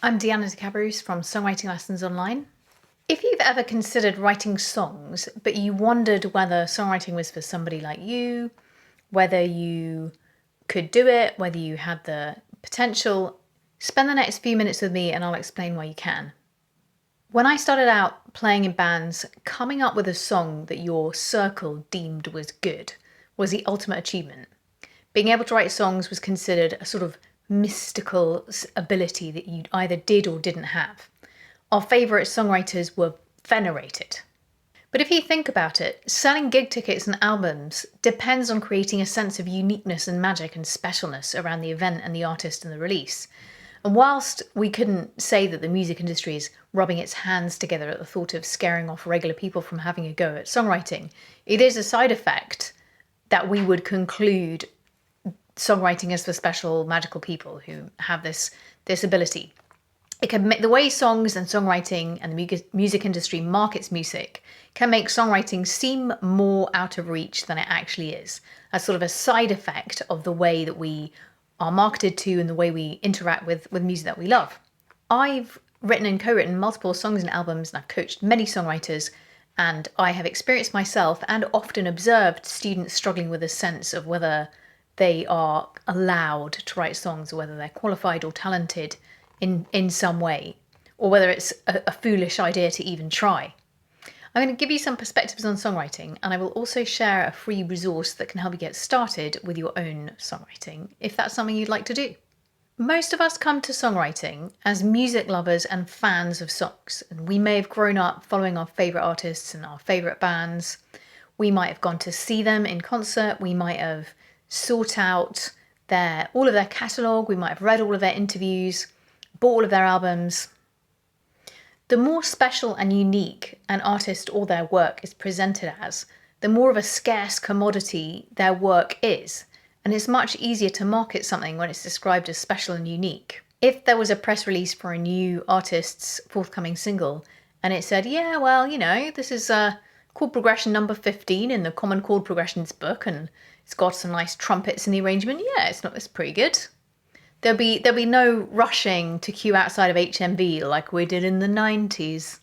I'm Deanna DeCabarus from Songwriting Lessons Online. If you've ever considered writing songs, but you wondered whether songwriting was for somebody like you, whether you could do it, whether you had the potential, spend the next few minutes with me and I'll explain why you can. When I started out playing in bands, coming up with a song that your circle deemed was good was the ultimate achievement. Being able to write songs was considered a sort of mystical ability that you either did or didn't have. Our favourite songwriters were venerated. But if you think about it, selling gig tickets and albums depends on creating a sense of uniqueness and magic and specialness around the event and the artist and the release. And whilst we couldn't say that the music industry is rubbing its hands together at the thought of scaring off regular people from having a go at songwriting, it is a side effect that we would conclude songwriting is for special magical people who have this ability. It can the way songs and songwriting and the music industry markets music can make songwriting seem more out of reach than it actually is, as sort of a side effect of the way that we are marketed to and the way we interact with music that we love. I've written and co-written multiple songs and albums, and I've coached many songwriters, and I have experienced myself and often observed students struggling with a sense of whether they are allowed to write songs, or whether they're qualified or talented in some way, or whether it's a foolish idea to even try. I'm going to give you some perspectives on songwriting, and I will also share a free resource that can help you get started with your own songwriting, if that's something you'd like to do. Most of us come to songwriting as music lovers and fans of songs, and we may have grown up following our favourite artists and our favourite bands. We might have gone to see them in concert, we might have sought out all of their catalogue, we might have read all of their interviews, bought all of their albums. The more special and unique an artist or their work is presented as, the more of a scarce commodity their work is, and it's much easier to market something when it's described as special and unique. If there was a press release for a new artist's forthcoming single, and it said, yeah, well, this is chord progression number 15 in the Common Chord Progressions book, and it's got some nice trumpets in the arrangement, it's pretty good. There'll be no rushing to queue outside of HMV like we did in the 90s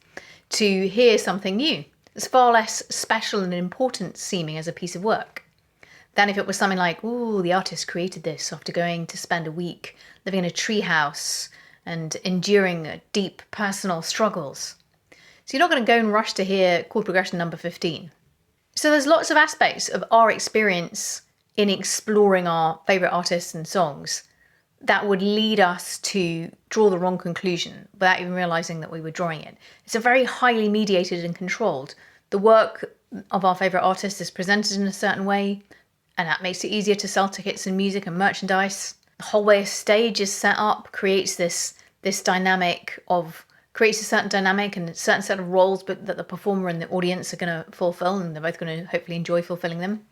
to hear something new. It's far less special and important seeming as a piece of work than if it was something like, ooh, the artist created this after going to spend a week living in a treehouse and enduring deep personal struggles. So you're not going to go and rush to hear chord progression number 15. So there's lots of aspects of our experience in exploring our favourite artists and songs that would lead us to draw the wrong conclusion without even realising that we were drawing it. It's a very highly mediated and controlled. The work of our favourite artist is presented in a certain way, and that makes it easier to sell tickets and music and merchandise. The whole way a stage is set up creates a certain dynamic and a certain set of roles but that the performer and the audience are going to fulfil, and they're both going to hopefully enjoy fulfilling them.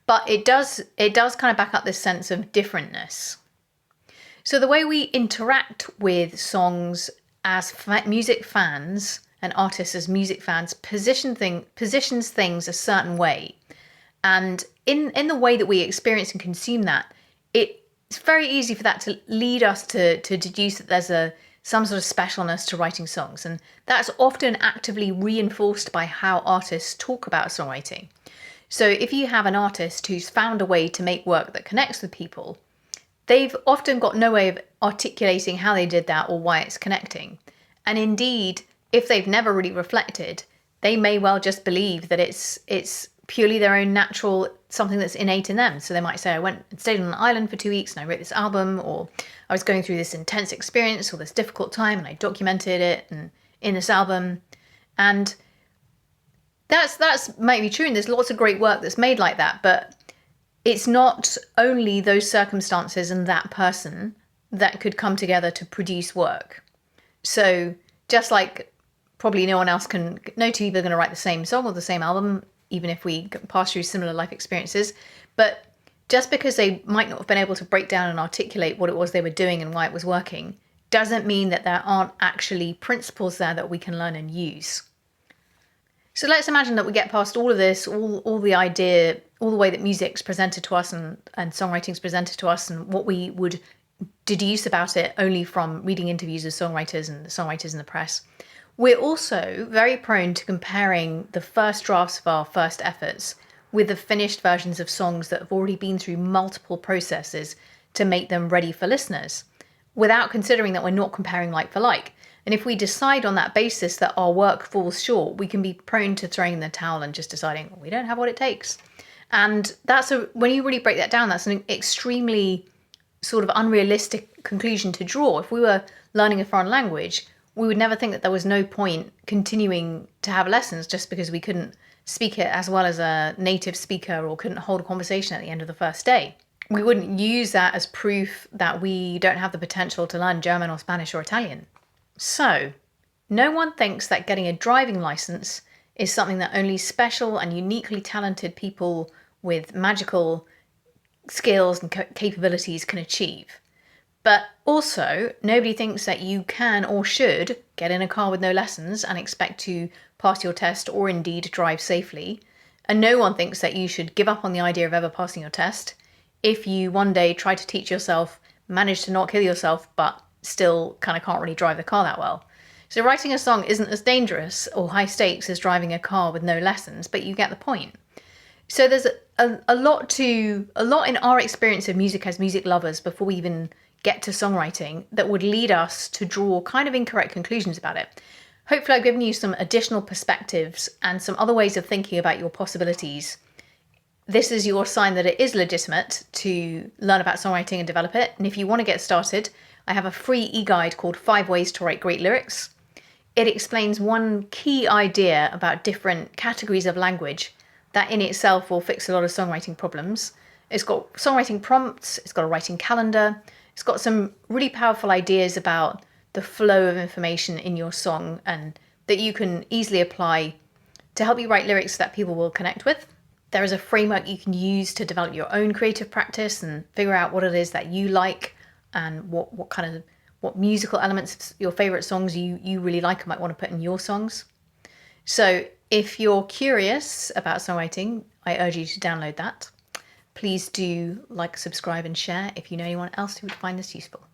But it does kind of back up this sense of differentness. So the way we interact with songs as music fans and artists as music fans positions things a certain way. And in the way that we experience and consume that, it's very easy for that to lead us to deduce that there's some sort of specialness to writing songs. And that's often actively reinforced by how artists talk about songwriting. So if you have an artist who's found a way to make work that connects with people, they've often got no way of articulating how they did that or why it's connecting. And indeed, if they've never really reflected, they may well just believe that it's purely their own natural, something that's innate in them. So they might say, I went and stayed on an island for 2 weeks and I wrote this album, or I was going through this intense experience or this difficult time and I documented it in this album. And that's might be true, and there's lots of great work that's made like that, but it's not only those circumstances and that person that could come together to produce work. So just like probably no two people are going to write the same song or the same album, even if we pass through similar life experiences, but just because they might not have been able to break down and articulate what it was they were doing and why it was working, doesn't mean that there aren't actually principles there that we can learn and use. So let's imagine that we get past all of this, all the idea, all the way that music's presented to us and songwriting's presented to us, and what we would deduce about it only from reading interviews with songwriters and the songwriters in the press. We're also very prone to comparing the first drafts of our first efforts with the finished versions of songs that have already been through multiple processes to make them ready for listeners, without considering that we're not comparing like for like. And if we decide on that basis that our work falls short, we can be prone to throwing in the towel and just deciding, well, we don't have what it takes. And when you really break that down, that's an extremely sort of unrealistic conclusion to draw. If we were learning a foreign language, we would never think that there was no point continuing to have lessons just because we couldn't speak it as well as a native speaker or couldn't hold a conversation at the end of the first day. We wouldn't use that as proof that we don't have the potential to learn German or Spanish or Italian. So, no one thinks that getting a driving license is something that only special and uniquely talented people with magical skills and capabilities can achieve. But also, nobody thinks that you can or should get in a car with no lessons and expect to pass your test or indeed drive safely. And no one thinks that you should give up on the idea of ever passing your test if you one day try to teach yourself, manage to not kill yourself, but still kind of can't really drive the car that well. So writing a song isn't as dangerous or high stakes as driving a car with no lessons, but you get the point. So there's a lot in our experience of music as music lovers before we even get to songwriting that would lead us to draw kind of incorrect conclusions about it. Hopefully I've given you some additional perspectives and some other ways of thinking about your possibilities. This is your sign that it is legitimate to learn about songwriting and develop it. And if you want to get started, I have a free e-guide called 5 Ways to Write Great Lyrics. It explains one key idea about different categories of language that in itself will fix a lot of songwriting problems. It's got songwriting prompts, it's got a writing calendar, it's got some really powerful ideas about the flow of information in your song and that you can easily apply to help you write lyrics that people will connect with. There is a framework you can use to develop your own creative practice and figure out what it is that you like and what musical elements of your favorite songs you really like and might want to put in your songs. So if you're curious about songwriting, I urge you to download that. Please do like, subscribe and share if you know anyone else who would find this useful.